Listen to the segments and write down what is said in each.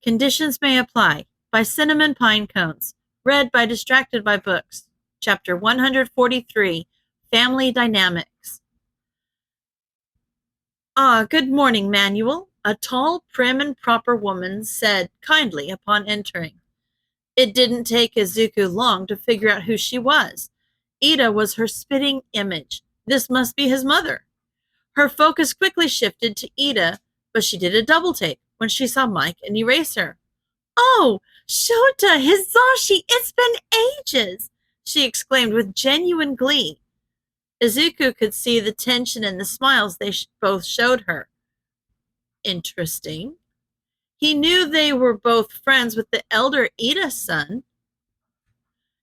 Conditions May Apply by CinnamonPinecones. Read by Distracted by Books. Chapter 143, Family Dynamics. "Ah, good morning, Manuel," a tall, prim, and proper woman said kindly upon entering. It didn't take Izuku long to figure out who she was. Ida was her spitting image. This must be his mother. Her focus quickly shifted to Ida, but she did a double take when she saw Mike and Eraser. "Oh, Shota, Hizashi, it's been ages!" she exclaimed with genuine glee. Izuku could see the tension in the smiles they both showed her. Interesting. He knew they were both friends with the elder Ida-san.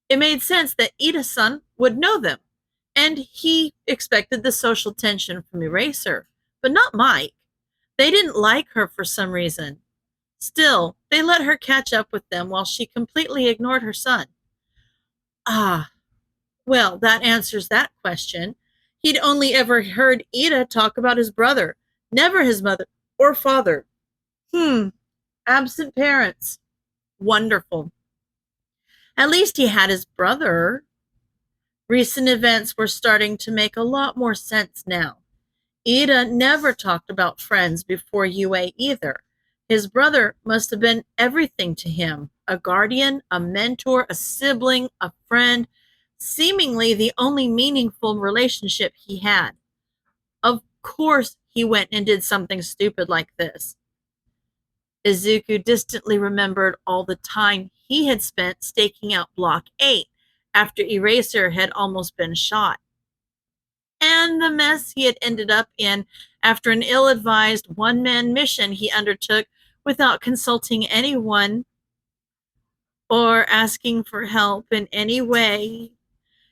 It made sense that Ida-san would know them, and he expected the social tension from Eraser, but not Mike. They didn't like her for some reason. Still, they let her catch up with them while she completely ignored her son. Ah, well, that answers that question. He'd only ever heard Ida talk about his brother, never his mother or father. Absent parents. Wonderful. At least he had his brother. Recent events were starting to make a lot more sense now. Ida never talked about friends before UA either. His brother must have been everything to him, a guardian, a mentor, a sibling, a friend, seemingly the only meaningful relationship he had. Of course he went and did something stupid like this. Izuku distantly remembered all the time he had spent staking out Block 8 after Eraser had almost been shot, and the mess he had ended up in after an ill-advised one-man mission he undertook without consulting anyone or asking for help in any way.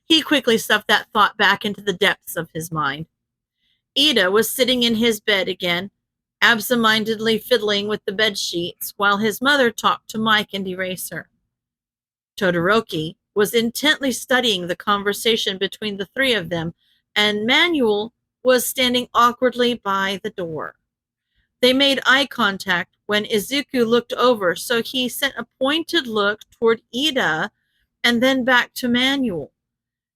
He quickly stuffed that thought back into the depths of his mind. Ida was sitting in his bed again, absent-mindedly fiddling with the bed sheets while his mother talked to Mike and Eraser. Todoroki was intently studying the conversation between the three of them, and Manuel was standing awkwardly by the door. They made eye contact when Izuku looked over, so he sent a pointed look toward Ida and then back to Manuel.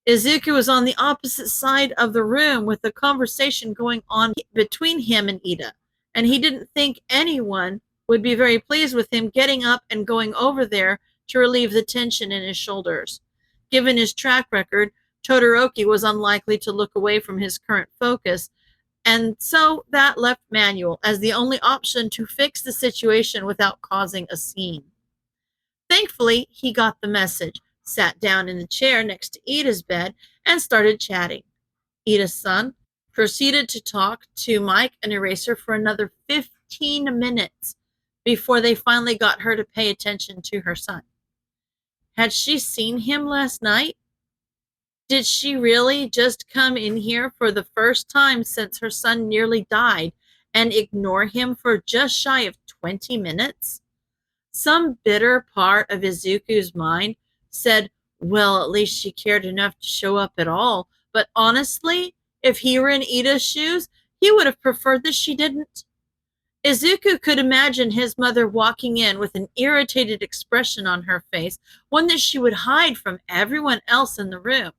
Izuku was on the opposite side of the room with the conversation going on between him and Ida, and he didn't think anyone would be very pleased with him getting up and going over there to relieve the tension in his shoulders. Given his track record, Todoroki was unlikely to look away from his current focus, and so that left Manuel as the only option to fix the situation without causing a scene. Thankfully, he got the message, sat down in the chair next to Ida's bed, and started chatting. Ida's son proceeded to talk to Mike and Eraser for another 15 minutes before they finally got her to pay attention to her son. Had she seen him last night? Did she really just come in here for the first time since her son nearly died and ignore him for just shy of 20 minutes? Some bitter part of Izuku's mind said, well, at least she cared enough to show up at all. But honestly, if he were in Ida's shoes, he would have preferred that she didn't. Izuku could imagine his mother walking in with an irritated expression on her face, one that she would hide from everyone else in the room.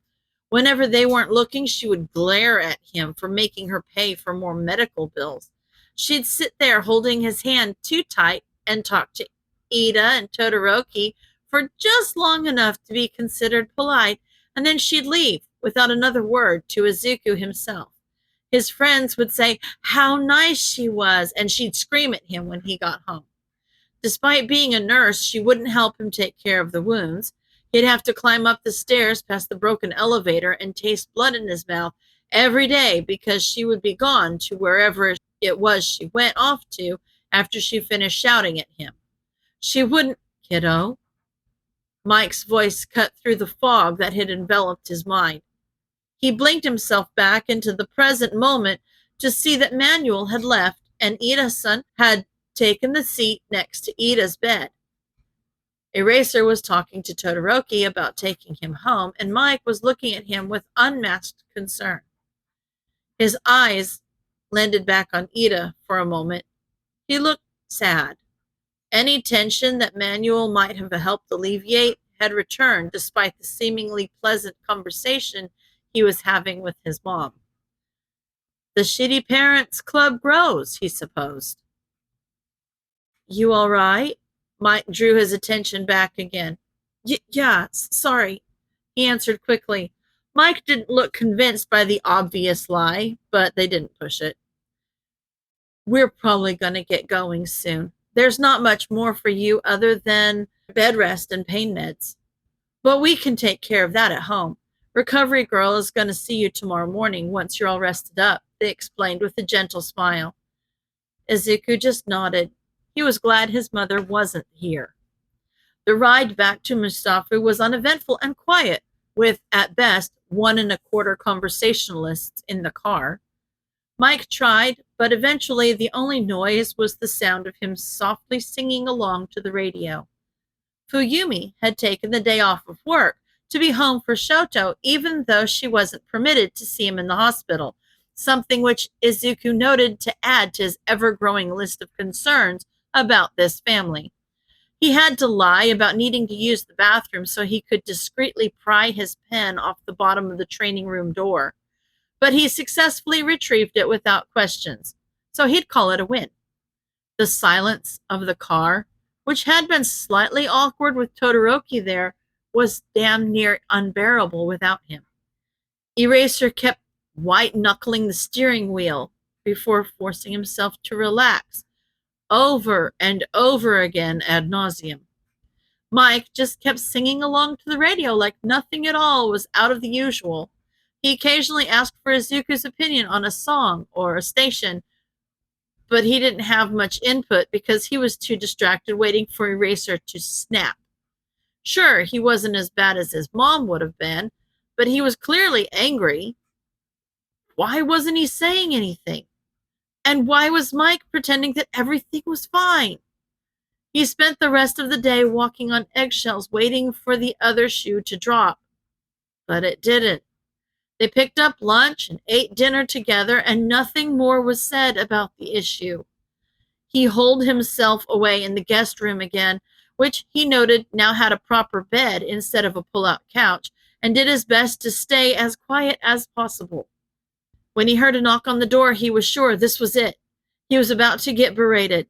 Whenever they weren't looking, she would glare at him for making her pay for more medical bills. She'd sit there holding his hand too tight and talk to Ida and Todoroki for just long enough to be considered polite, and then she'd leave without another word to Izuku himself. His friends would say how nice she was, and she'd scream at him when he got home. Despite being a nurse, she wouldn't help him take care of the wounds. He'd have to climb up the stairs past the broken elevator and taste blood in his mouth every day because she would be gone to wherever it was she went off to after she finished shouting at him. She wouldn't, kiddo. Mike's voice cut through the fog that had enveloped his mind. He blinked himself back into the present moment to see that Manuel had left and Ida-san had taken the seat next to Ida's bed. Eraser was talking to Todoroki about taking him home, and Mike was looking at him with unmasked concern. His eyes landed back on Ida for a moment. He looked sad, Any tension that Manuel might have helped alleviate had returned despite the seemingly pleasant conversation he was having with his mom. The Shitty Parents Club grows, he supposed. You all right? Mike drew his attention back again. Yeah, sorry, he answered quickly. Mike didn't look convinced by the obvious lie, but they didn't push it. We're probably going to get going soon. There's not much more for you other than bed rest and pain meds. But we can take care of that at home. Recovery girl is going to see you tomorrow morning once you're all rested up, they explained with a gentle smile. Izuku just nodded. He was glad his mother wasn't here. The ride back to Mustafa was uneventful and quiet, with, at best, 1.25 conversationalists in the car. Mike tried, but eventually the only noise was the sound of him softly singing along to the radio. Fuyumi had taken the day off of work to be home for Shoto, even though she wasn't permitted to see him in the hospital, something which Izuku noted to add to his ever-growing list of concerns about this family. He had to lie about needing to use the bathroom so he could discreetly pry his pen off the bottom of the training room door. But he successfully retrieved it without questions, so he'd call it a win. The silence of the car, which had been slightly awkward with Todoroki there, was damn near unbearable without him. Eraser kept white-knuckling the steering wheel before forcing himself to relax, over and over again ad nauseum. Mike just kept singing along to the radio like nothing at all was out of the usual. He occasionally asked for Izuku's opinion on a song or a station, but he didn't have much input because he was too distracted waiting for Eraser to snap. Sure, he wasn't as bad as his mom would have been, but he was clearly angry. Why wasn't he saying anything? And why was Mike pretending that everything was fine? He spent the rest of the day walking on eggshells waiting for the other shoe to drop. But it didn't. They picked up lunch and ate dinner together, and nothing more was said about the issue. He holed himself away in the guest room again, which he noted now had a proper bed instead of a pull-out couch, and did his best to stay as quiet as possible. When he heard a knock on the door, he was sure this was it. He was about to get berated,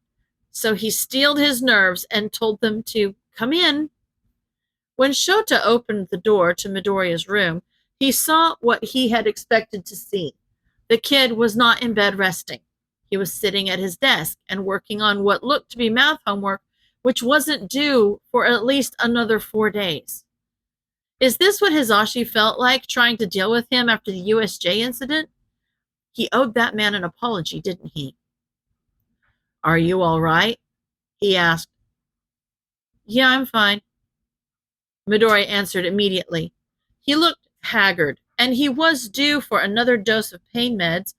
so he steeled his nerves and told them to come in. When Shota opened the door to Midoriya's room, he saw what he had expected to see. The kid was not in bed resting. He was sitting at his desk and working on what looked to be math homework, which wasn't due for at least another 4 days. Is this what Hisashi felt like trying to deal with him after the USJ incident? He owed that man an apology, didn't he? Are you all right? He asked. Yeah, I'm fine. Midoriya answered immediately. He looked haggard, and he was due for another dose of pain meds.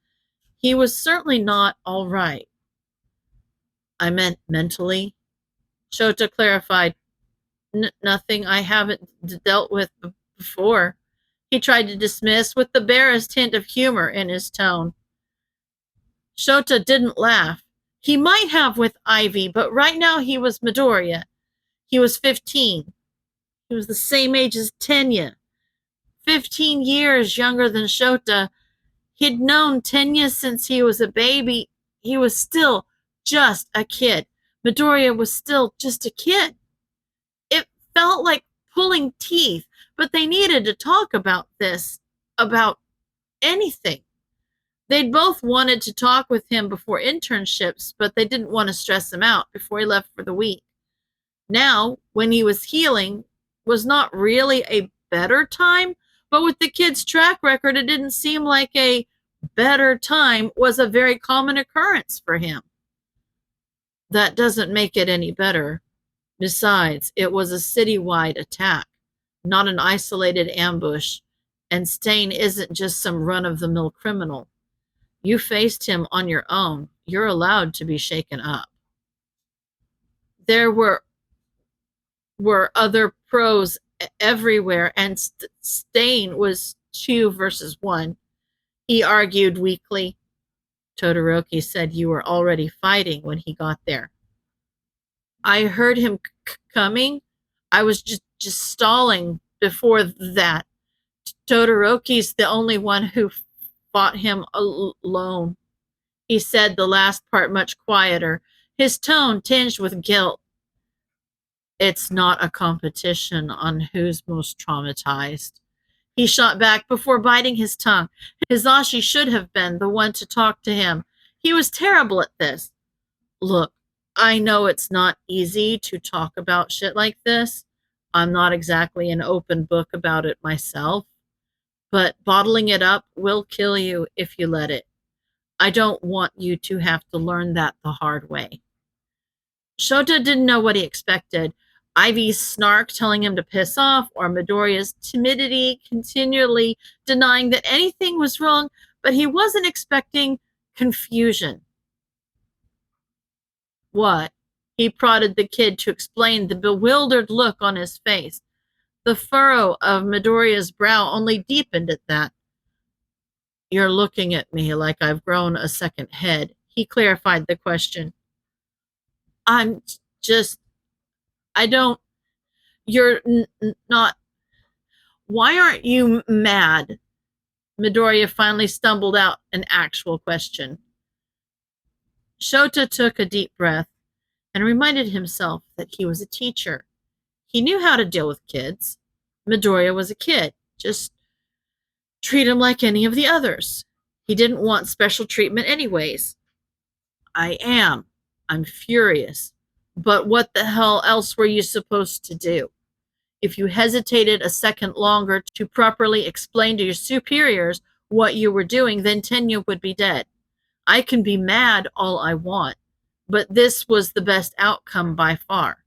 He was certainly not all right. I meant mentally. Shota clarified. Nothing I haven't dealt with before. He tried to dismiss with the barest hint of humor in his tone. Shota didn't laugh. He might have with Ivy, but right now he was Midoriya. He was 15. He was the same age as Tenya. 15 years younger than Shota. He'd known Tenya since he was a baby. He was still just a kid. Midoriya was still just a kid. It felt like pulling teeth, but they needed to talk about this, about anything. They'd both wanted to talk with him before internships, but they didn't want to stress him out before he left for the week. Now, when he was healing, was not really a better time, but with the kid's track record, it didn't seem like a better time was a very common occurrence for him. That doesn't make it any better. Besides, it was a citywide attack, not an isolated ambush, and Stain isn't just some run-of-the-mill criminal. You faced him on your own. You're allowed to be shaken up. There were other pros everywhere, and Stain was 2 versus 1. He argued weakly. Todoroki said you were already fighting when he got there. I heard him coming. I was just stalling before that. Todoroki's the only one who fought him alone. He said the last part much quieter, his tone tinged with guilt. It's not a competition on who's most traumatized. He shot back before biting his tongue. Hizashi should have been the one to talk to him. He was terrible at this. Look, I know it's not easy to talk about shit like this. I'm not exactly an open book about it myself, but bottling it up will kill you if you let it. I don't want you to have to learn that the hard way. Shota didn't know what he expected. Ivy's snark telling him to piss off, or Midoriya's timidity continually denying that anything was wrong, but he wasn't expecting confusion. What? He prodded the kid to explain the bewildered look on his face. The furrow of Midoriya's brow only deepened at that. You're looking at me like I've grown a second head. He clarified the question. I'm just, I don't, you're not, why aren't you mad? Midoriya finally stumbled out an actual question. Shota took a deep breath and reminded himself that he was a teacher. He knew how to deal with kids. Midoriya was a kid. Just treat him like any of the others. He didn't want special treatment anyways. I'm furious. But what the hell else were you supposed to do? If you hesitated a second longer to properly explain to your superiors what you were doing, then Tenya would be dead. I can be mad all I want, but this was the best outcome by far.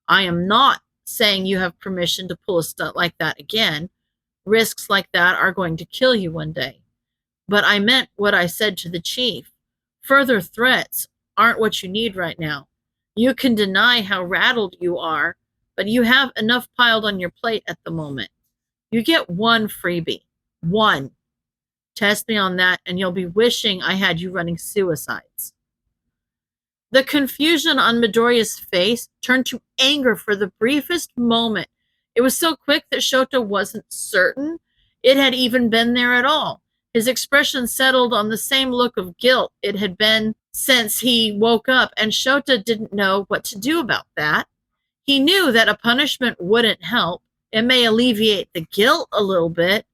I am not saying you have permission to pull a stunt like that again. Risks like that are going to kill you one day. But I meant what I said to the chief. Further threats aren't what you need right now. You can deny how rattled you are, but you have enough piled on your plate at the moment. You get one freebie. One. Test me on that, and you'll be wishing I had you running suicides. The confusion on Midoriya's face turned to anger for the briefest moment. It was so quick that Shota wasn't certain it had even been there at all. His expression settled on the same look of guilt it had been since he woke up, and Shota didn't know what to do about that. He knew that a punishment wouldn't help. It may alleviate the guilt a little bit,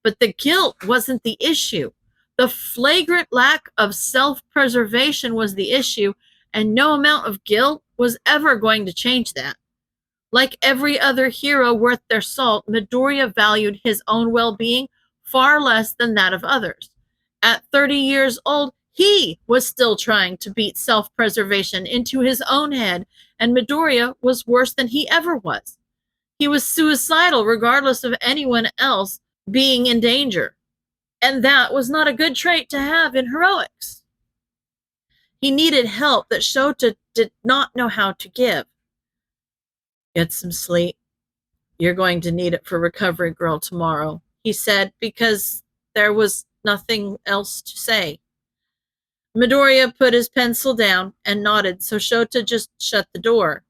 but the guilt wasn't the issue. The flagrant lack of self-preservation was the issue, and no amount of guilt was ever going to change that. Like every other hero worth their salt, Midoriya valued his own well-being far less than that of others. At 30 years old, he was still trying to beat self-preservation into his own head, and Midoriya was worse than he ever was. He was suicidal regardless of anyone else being in danger, and that was not a good trait to have in heroics. He needed help that Shota did not know how to give. Get some sleep. You're going to need it for recovery, girl, tomorrow, he said, because there was nothing else to say. Midoriya put his pencil down and nodded, so Shota just shut the door.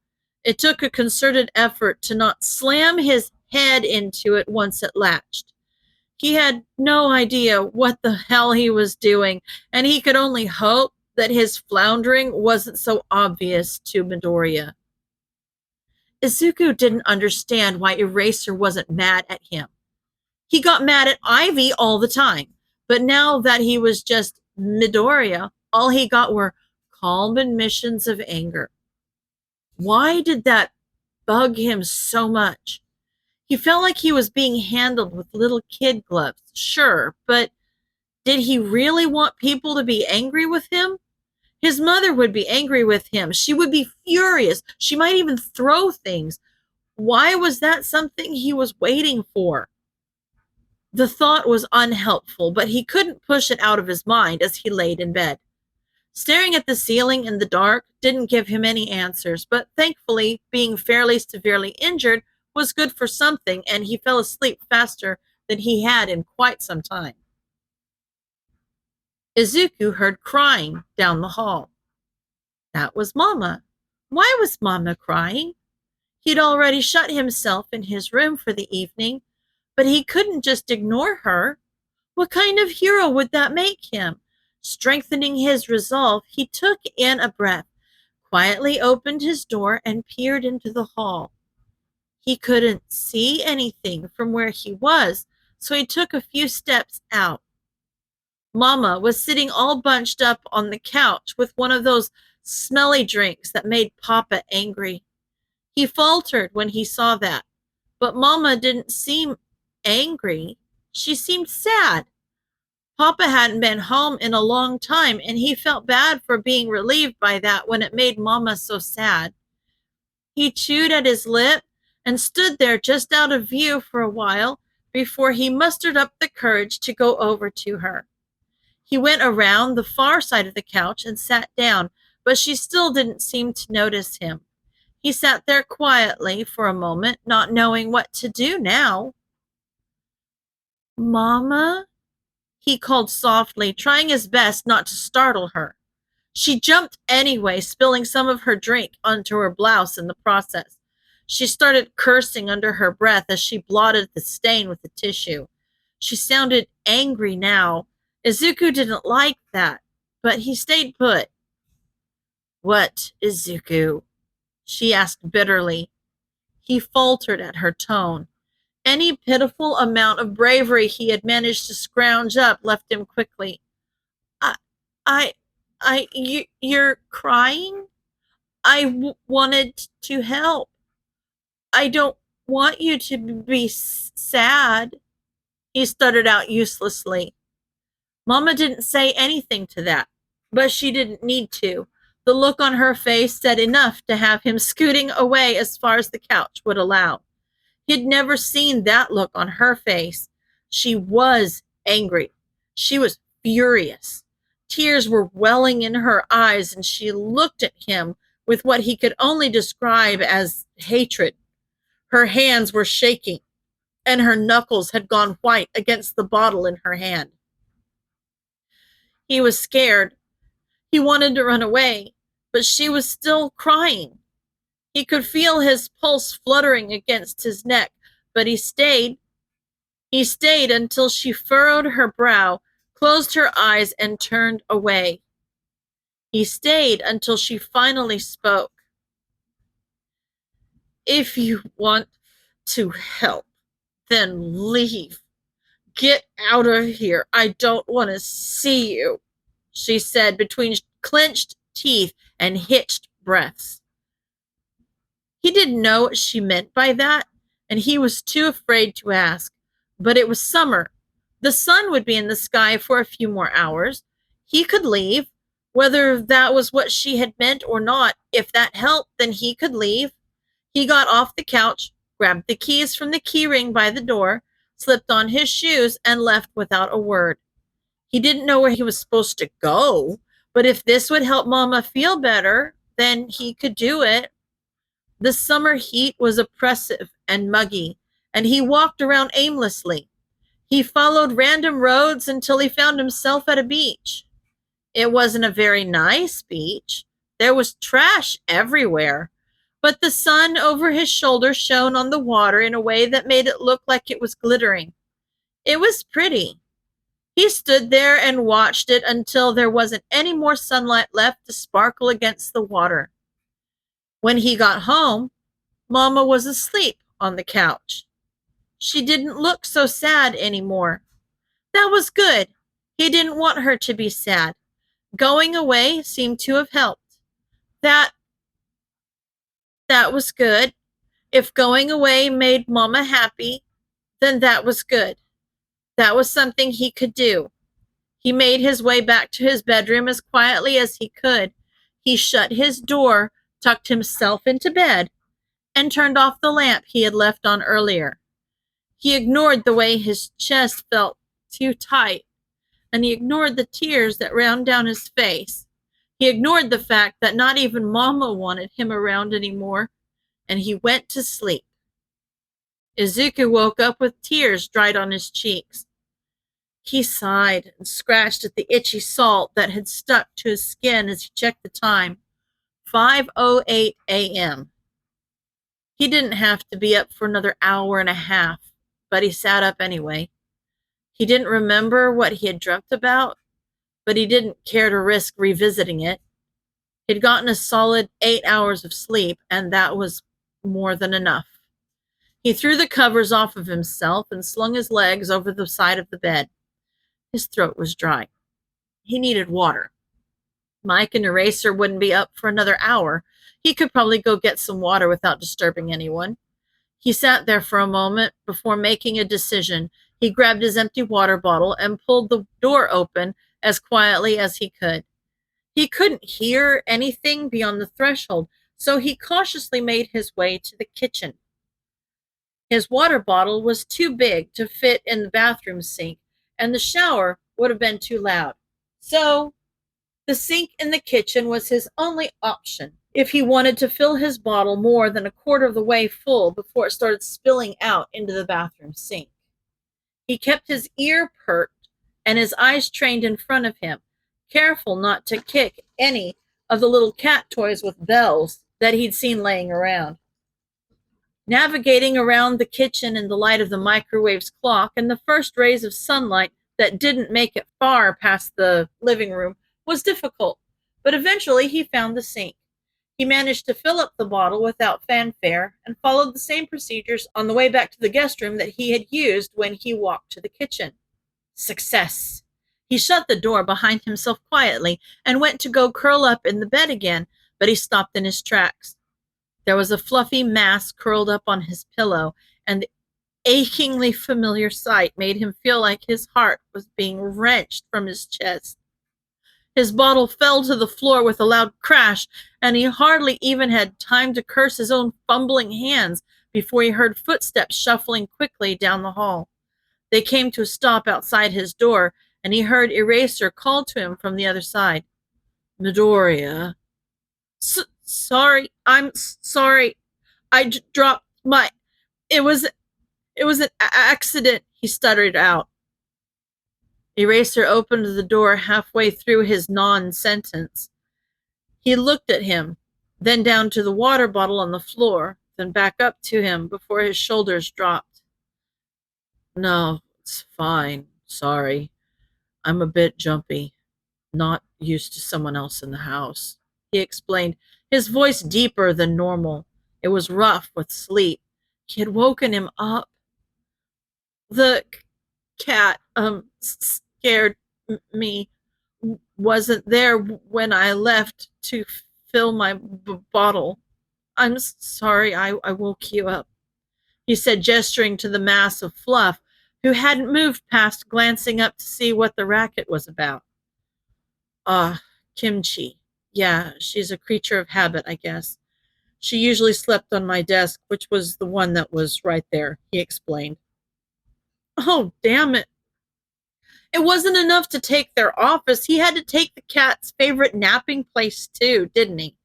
It took a concerted effort to not slam his head into it once it latched. He had no idea what the hell he was doing, and he could only hope that his floundering wasn't so obvious to Midoriya. Izuku didn't understand why Eraser wasn't mad at him. He got mad at Ivy all the time, but now that he was just Midoriya, all he got were calm admissions of anger. Why did that bug him so much? He felt like he was being handled with little kid gloves, sure, but did he really want people to be angry with him? His mother would be angry with him. She would be furious. She might even throw things. Why was that something he was waiting for? The thought was unhelpful, but he couldn't push it out of his mind as he laid in bed. Staring at the ceiling in the dark didn't give him any answers, but thankfully, being fairly severely injured was good for something, and he fell asleep faster than he had in quite some time. Izuku heard crying down the hall. That was Mama. Why was Mama crying? He'd already shut himself in his room for the evening, but he couldn't just ignore her. What kind of hero would that make him? Strengthening his resolve, he took in a breath, quietly opened his door, and peered into the hall. He couldn't see anything from where he was, so he took a few steps out. Mama was sitting all bunched up on the couch with one of those smelly drinks that made Papa angry. He faltered when he saw that, but Mama didn't seem angry. She seemed sad. Papa hadn't been home in a long time, and he felt bad for being relieved by that when it made Mama so sad. He chewed at his lip and stood there just out of view for a while before he mustered up the courage to go over to her. He went around the far side of the couch and sat down, but she still didn't seem to notice him. He sat there quietly for a moment, not knowing what to do now. "Mama?" he called softly, trying his best not to startle her. She jumped anyway, spilling some of her drink onto her blouse in the process. She started cursing under her breath as she blotted the stain with the tissue. She sounded angry now. Izuku didn't like that, but he stayed put. "What, Izuku?" she asked bitterly. He faltered at her tone. Any pitiful amount of bravery he had managed to scrounge up left him quickly. I, you're crying? I wanted to help. I don't want you to be sad," he stuttered out uselessly. Mama didn't say anything to that, but she didn't need to. The look on her face said enough to have him scooting away as far as the couch would allow. He'd never seen that look on her face. She was angry. She was furious. Tears were welling in her eyes, and she looked at him with what he could only describe as hatred. Her hands were shaking, and her knuckles had gone white against the bottle in her hand. He was scared. He wanted to run away, but she was still crying. He could feel his pulse fluttering against his neck, but he stayed. He stayed until she furrowed her brow, closed her eyes, and turned away. He stayed until she finally spoke. "If you want to help, then leave. Get out of here. I don't want to see you," she said between clenched teeth and hitched breaths. He didn't know what she meant by that, and he was too afraid to ask. But it was summer. The sun would be in the sky for a few more hours. He could leave, whether that was what she had meant or not. If that helped, then he could leave. He got off the couch, grabbed the keys from the key ring by the door, slipped on his shoes, and left without a word. He didn't know where he was supposed to go, but if this would help Mama feel better, then he could do it. The summer heat was oppressive and muggy, and he walked around aimlessly. He followed random roads until he found himself at a beach. It wasn't a very nice beach. There was trash everywhere, but the sun over his shoulder shone on the water in a way that made it look like it was glittering. It was pretty. He stood there and watched it until there wasn't any more sunlight left to sparkle against the water. When he got home, Mama was asleep on the couch. She didn't look so sad anymore. That was good. He didn't want her to be sad. Going away seemed to have helped. That was good. If going away made Mama happy, then that was good. That was something he could do. He made his way back to his bedroom as quietly as he could. He shut his door, tucked himself into bed, and turned off the lamp he had left on earlier. He ignored the way his chest felt too tight, and he ignored the tears that ran down his face. He ignored the fact that not even Mama wanted him around anymore, and he went to sleep. Izuku woke up with tears dried on his cheeks. He sighed and scratched at the itchy salt that had stuck to his skin as he checked the time. 5:08 a.m. He didn't have to be up for another hour and a half, but he sat up anyway. He didn't remember what he had dreamt about, but he didn't care to risk revisiting it. He'd gotten a solid 8 hours of sleep, and that was more than enough. He threw the covers off of himself and slung his legs over the side of the bed. His throat was dry. He needed water. Mike and Eraser wouldn't be up for another hour. He could probably go get some water without disturbing anyone. He sat there for a moment before making a decision. He grabbed his empty water bottle and pulled the door open as quietly as he could. He couldn't hear anything beyond the threshold, so he cautiously made his way to the kitchen. His water bottle was too big to fit in the bathroom sink, and the shower would have been too loud. So, the sink in the kitchen was his only option if he wanted to fill his bottle more than a quarter of the way full before it started spilling out into the bathroom sink. He kept his ear perked and his eyes trained in front of him, careful not to kick any of the little cat toys with bells that he'd seen laying around. Navigating around the kitchen in the light of the microwave's clock and the first rays of sunlight that didn't make it far past the living room was difficult, but eventually he found the sink. He managed to fill up the bottle without fanfare and followed the same procedures on the way back to the guest room that he had used when he walked to the kitchen. Success! He shut the door behind himself quietly and went to go curl up in the bed again, but he stopped in his tracks. There was a fluffy mass curled up on his pillow, and the achingly familiar sight made him feel like his heart was being wrenched from his chest. His bottle fell to the floor with a loud crash, and he hardly even had time to curse his own fumbling hands before he heard footsteps shuffling quickly down the hall. They came to a stop outside his door, and he heard Eraser call to him from the other side. "Midoriya." Sorry, I'm sorry. I dropped my... It was an accident," he stuttered out. Eraser opened the door halfway through his non-sentence. He looked at him, then down to the water bottle on the floor, then back up to him before his shoulders dropped. "No, it's fine. Sorry. I'm a bit jumpy. Not used to someone else in the house," he explained, his voice deeper than normal. It was rough with sleep. He had woken him up. "The cat, scared me. Wasn't there when I left to fill my bottle. I'm sorry I woke you up," he said, gesturing to the mass of fluff, who hadn't moved past glancing up to see what the racket was about. Kimchi. Yeah, she's a creature of habit, I guess. She usually slept on my desk, which was the one that was right there," he explained. "Oh, damn it. It wasn't enough to take their office. He had to take the cat's favorite napping place, too, didn't he?"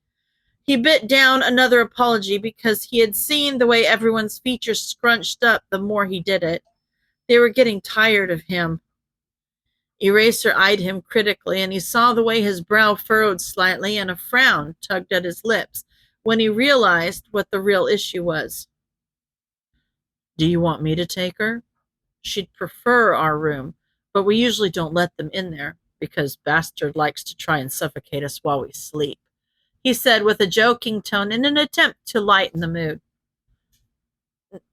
He bit down another apology because he had seen the way everyone's features scrunched up the more he did it. They were getting tired of him. Eraser eyed him critically, and he saw the way his brow furrowed slightly and a frown tugged at his lips when he realized what the real issue was. "Do you want me to take her? She'd prefer our room, but we usually don't let them in there because Bastard likes to try and suffocate us while we sleep," he said with a joking tone in an attempt to lighten the mood.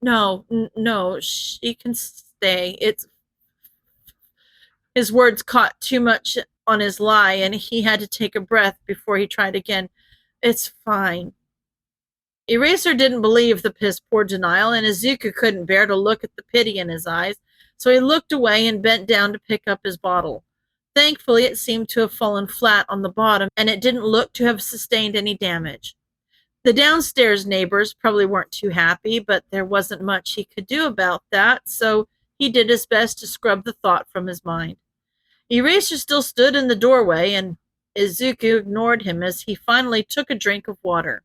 No, she can stay. It's..." His words caught too much on his lie, and he had to take a breath before he tried again. "It's fine." Eraser didn't believe the piss-poor denial, and Izuku couldn't bear to look at the pity in his eyes, so he looked away and bent down to pick up his bottle. Thankfully, it seemed to have fallen flat on the bottom, and it didn't look to have sustained any damage. The downstairs neighbors probably weren't too happy, but there wasn't much he could do about that, so he did his best to scrub the thought from his mind. Eraser still stood in the doorway, and Izuku ignored him as he finally took a drink of water.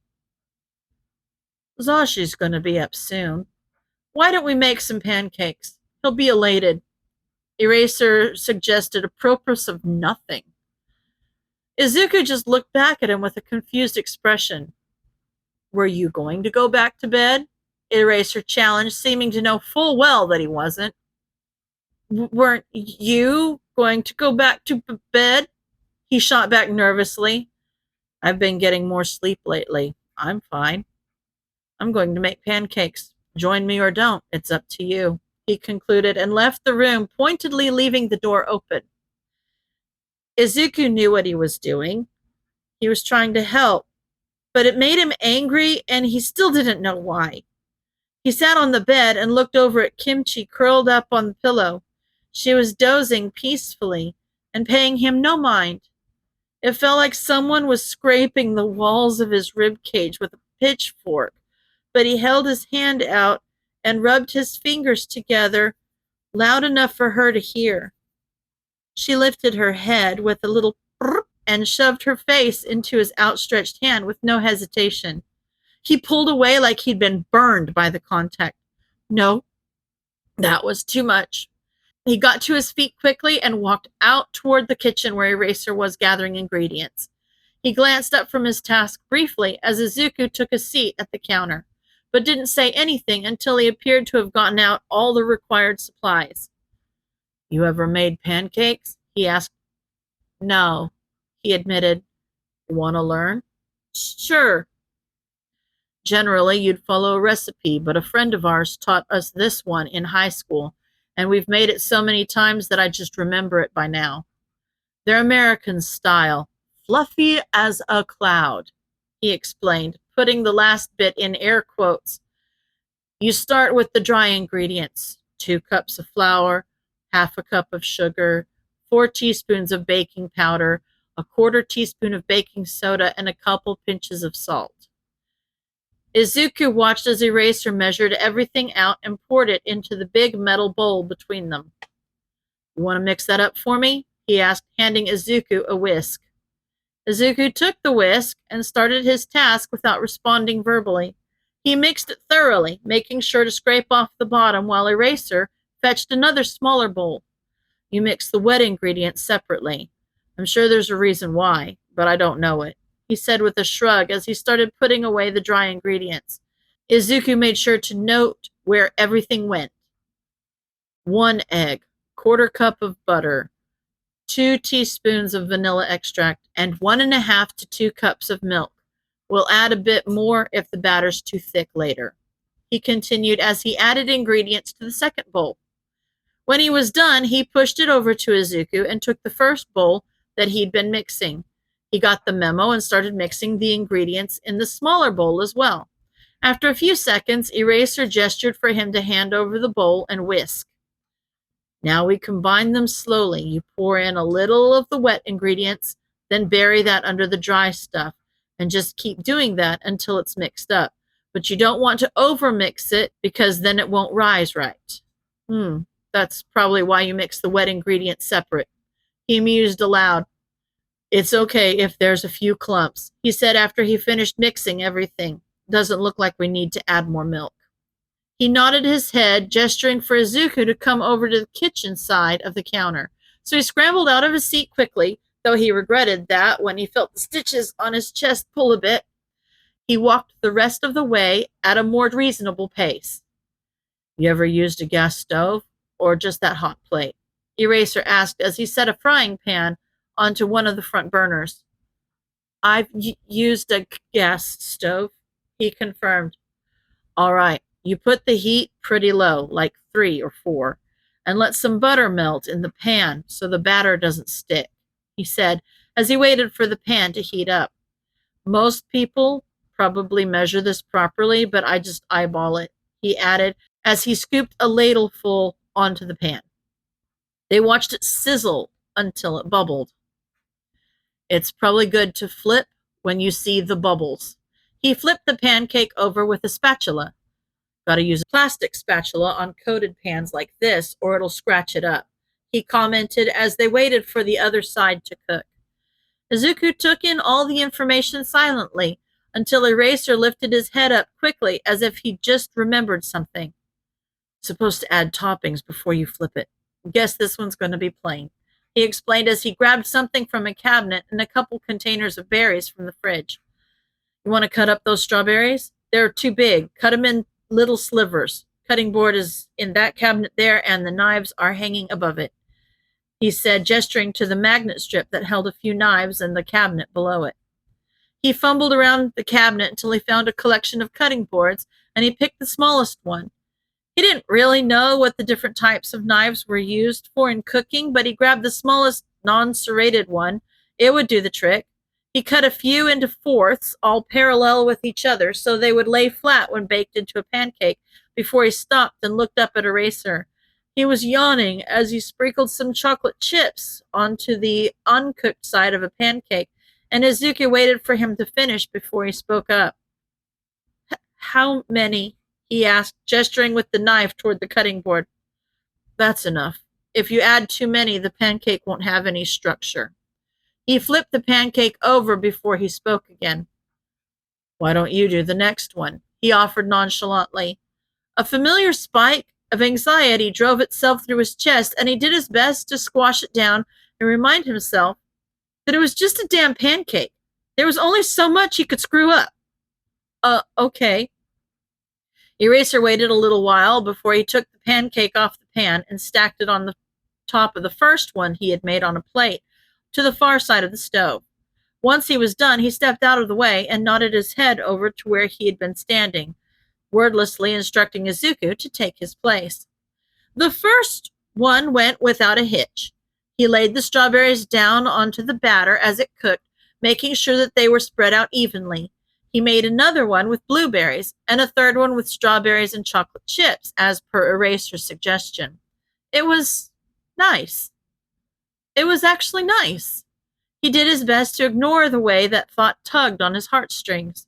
"Zashi's going to be up soon. Why don't we make some pancakes? He'll be elated." Eraser suggested, apropos of nothing. Izuku just looked back at him with a confused expression. Were you going to go back to bed? Eraser challenged, seeming to know full well that he wasn't. Weren't you going to go back to bed? He shot back nervously. I've been getting more sleep lately. I'm fine. I'm going to make pancakes. Join me or don't. It's up to you, he concluded, and left the room, pointedly leaving the door open. Izuku knew what he was doing. He was trying to help, but it made him angry, and he still didn't know why. He sat on the bed and looked over at Kimchi curled up on the pillow. She was dozing peacefully and paying him no mind. It felt like someone was scraping the walls of his rib cage with a pitchfork, but he held his hand out and rubbed his fingers together loud enough for her to hear. She lifted her head with a little prrr and shoved her face into his outstretched hand with no hesitation. He pulled away like he'd been burned by the contact. No, that was too much. He got to his feet quickly and walked out toward the kitchen where Eraser was gathering ingredients. He glanced up from his task briefly as Izuku took a seat at the counter, but didn't say anything until he appeared to have gotten out all the required supplies. You ever made pancakes? He asked. No, he admitted. Want to learn? Sure. Generally, you'd follow a recipe, but a friend of ours taught us this one in high school, and we've made it so many times that I just remember it by now. They're American style, fluffy as a cloud, he explained, putting the last bit in air quotes. You start with the dry ingredients, 2 cups of flour, half a cup of sugar, 4 teaspoons of baking powder, a 1/4 teaspoon of baking soda, and a couple pinches of salt. Izuku watched as Eraser measured everything out and poured it into the big metal bowl between them. You want to mix that up for me? He asked, handing Izuku a whisk. Izuku took the whisk and started his task without responding verbally. He mixed it thoroughly, making sure to scrape off the bottom while Eraser fetched another smaller bowl. You mix the wet ingredients separately. I'm sure there's a reason why, but I don't know it, he said with a shrug as he started putting away the dry ingredients. Izuku made sure to note where everything went. 1 egg, 1/4 cup of butter, 2 teaspoons of vanilla extract, and 1.5 to 2 cups of milk. We'll add a bit more if the batter's too thick later, he continued as he added ingredients to the second bowl. When he was done, he pushed it over to Izuku and took the first bowl that he'd been mixing. He got the memo and started mixing the ingredients in the smaller bowl as well. After a few seconds, Eraser gestured for him to hand over the bowl and whisk. Now we combine them slowly. You pour in a little of the wet ingredients, then bury that under the dry stuff, and just keep doing that until it's mixed up. But you don't want to overmix it because then it won't rise right. That's probably why you mix the wet ingredients separate. He mused aloud. It's okay if there's a few clumps, he said after he finished mixing everything. Doesn't look like we need to add more milk. He nodded his head, gesturing for Izuku to come over to the kitchen side of the counter. So he scrambled out of his seat quickly, though he regretted that when he felt the stitches on his chest pull a bit. He walked the rest of the way at a more reasonable pace. You ever used a gas stove or just that hot plate? Eraser asked as he set a frying pan onto one of the front burners. I've used a gas stove, he confirmed. All right, you put the heat pretty low, like 3 or 4, and let some butter melt in the pan so the batter doesn't stick, he said as he waited for the pan to heat up. Most people probably measure this properly, but I just eyeball it, he added as he scooped a ladleful onto the pan. They watched it sizzle until it bubbled. It's probably good to flip when you see the bubbles. He flipped the pancake over with a spatula. Gotta use a plastic spatula on coated pans like this or it'll scratch it up, he commented as they waited for the other side to cook. Izuku took in all the information silently until Eraser lifted his head up quickly as if he just remembered something. Supposed to add toppings before you flip it. Guess this one's going to be plain. he explained as he grabbed something from a cabinet and a couple containers of berries from the fridge. You want to cut up those strawberries? They're too big. Cut them in little slivers. Cutting board is in that cabinet there, and the knives are hanging above it, he said, gesturing to the magnet strip that held a few knives and the cabinet below it. He fumbled around the cabinet until he found a collection of cutting boards, and he picked the smallest one. He didn't really know what the different types of knives were used for in cooking, but he grabbed the smallest non-serrated one. It would do the trick. He cut a few into fourths, all parallel with each other, so they would lay flat when baked into a pancake, before he stopped and looked up at Eraser. He was yawning as he sprinkled some chocolate chips onto the uncooked side of a pancake, and Izuku waited for him to finish before he spoke up. How many? He asked, gesturing with the knife toward the cutting board. That's enough. If you add too many, the pancake won't have any structure. He flipped the pancake over before he spoke again. Why don't you do the next one? He offered nonchalantly. A familiar spike of anxiety drove itself through his chest, and he did his best to squash it down and remind himself that it was just a damn pancake. There was only so much he could screw up. Okay. Eraser waited a little while before he took the pancake off the pan and stacked it on the top of the first one he had made on a plate to the far side of the stove. Once he was done, he stepped out of the way and nodded his head over to where he had been standing, wordlessly instructing Izuku to take his place. The first one went without a hitch. He laid the strawberries down onto the batter as it cooked, making sure that they were spread out evenly. He made another one with blueberries, and a third one with strawberries and chocolate chips, as per Eraser's suggestion. It was nice. It was actually nice. He did his best to ignore the way that thought tugged on his heartstrings.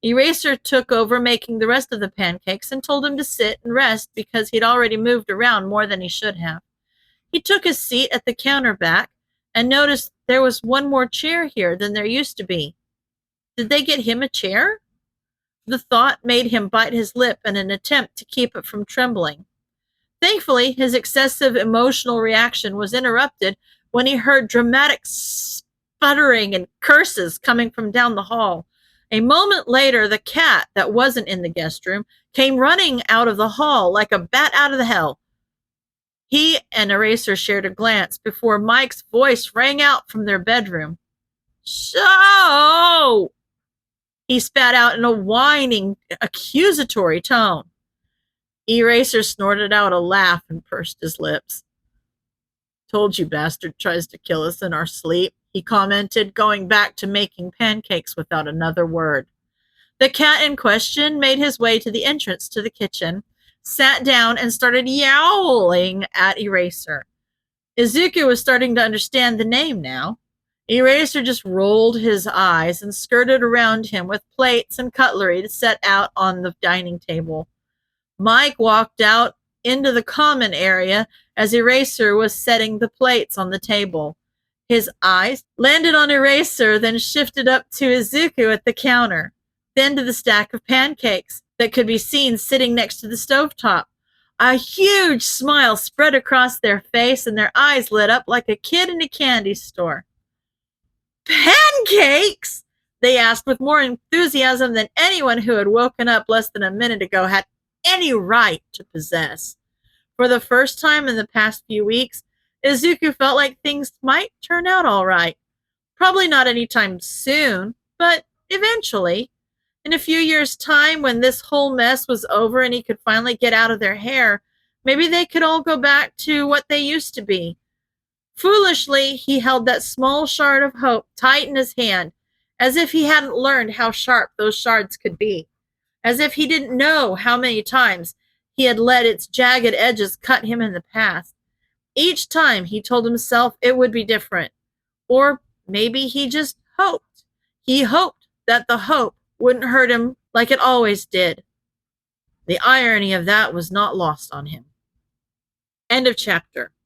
Eraser took over making the rest of the pancakes and told him to sit and rest because he'd already moved around more than he should have. He took his seat at the counter back and noticed there was one more chair here than there used to be. Did they get him a chair? The thought made him bite his lip in an attempt to keep it from trembling. Thankfully, his excessive emotional reaction was interrupted when he heard dramatic sputtering and curses coming from down the hall. A moment later, the cat that wasn't in the guest room came running out of the hall like a bat out of the hell. He and Eraser shared a glance before Mike's voice rang out from their bedroom. So, he spat out in a whining, accusatory tone. Eraser snorted out a laugh and pursed his lips. Told you bastard tries to kill us in our sleep, he commented, going back to making pancakes without another word. The cat in question made his way to the entrance to the kitchen, sat down, and started yowling at Eraser. Izuku was starting to understand the name now. Eraser just rolled his eyes and skirted around him with plates and cutlery set out on the dining table. Mike walked out into the common area as Eraser was setting the plates on the table. His eyes landed on Eraser, then shifted up to Izuku at the counter, then to the stack of pancakes that could be seen sitting next to the stovetop. A huge smile spread across their face, and their eyes lit up like a kid in a candy store. Pancakes? They asked with more enthusiasm than anyone who had woken up less than a minute ago had any right to possess. For the first time in the past few weeks, Izuku felt like things might turn out all right. Probably not anytime soon, but eventually. In a few years' time, when this whole mess was over and he could finally get out of their hair, maybe they could all go back to what they used to be. Foolishly, he held that small shard of hope tight in his hand, as if he hadn't learned how sharp those shards could be, as if he didn't know how many times he had let its jagged edges cut him in the past. Each time he told himself it would be different, or maybe he just hoped. He hoped that the hope wouldn't hurt him like it always did. The irony of that was not lost on him. End of chapter.